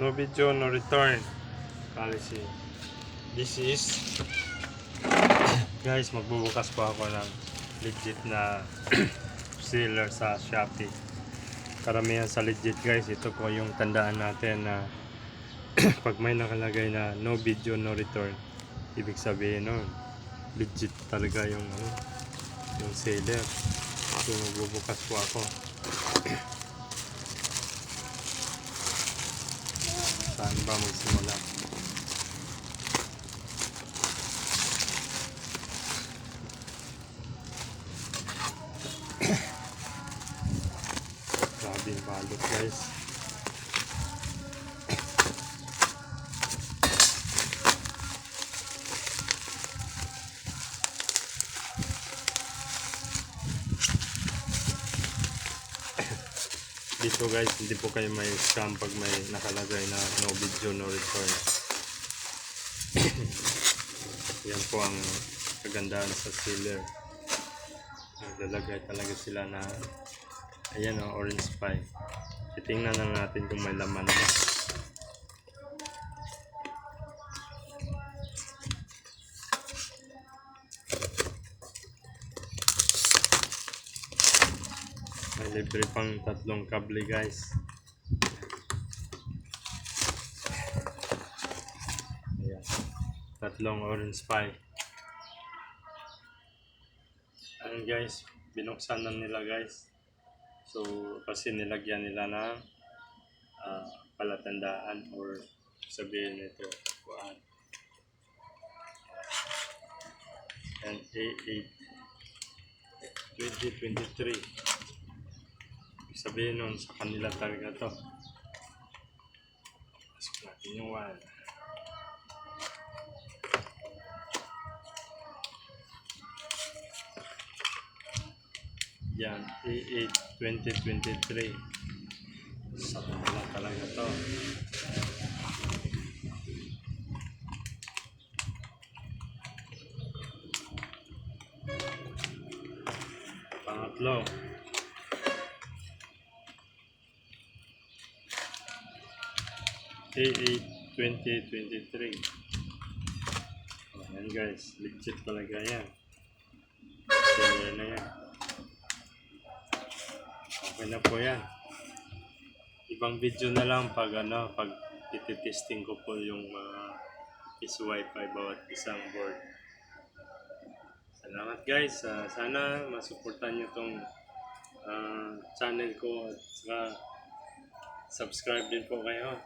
No video, no return policy. This is guys, magbubukas po ako ng legit na seller sa Shopee. Karamihan sa legit guys, ito po yung tandaan natin na pag may nakalagay na no video, no return, ibig sabihin nun legit talaga yung seller. So magbubukas po ako. Saan ba magsimula? Grabe yung balot guys. Dito guys, hindi po kayo may scam pag may nakalagay na no video, no return. Yan po ang kagandahan sa seller. Naglalagay talaga sila na ayan o, orange pie. Titingnan lang natin kung may laman na. May libre pang 3 kable guys. Ayan. 3 orange pie. Ayan guys, binuksan na nila guys. So kasi nilagyan nila ng palatandaan or sabihin nito kuan. And A8 2023. Sabihin nun sa kanila talaga to. Pasok natin yung wire. Yan, A8 2023. Sa kanila talaga to. Pangatlo. A8 2023. Ayan guys, legit talaga yan. Seller na yan. Okay na po yan. Ibang video na lang pag pag ititesting ko po yung mga Wifi bawat isang board. Salamat guys. Sana masuportan nyo tong channel ko at saka subscribe din po kayo.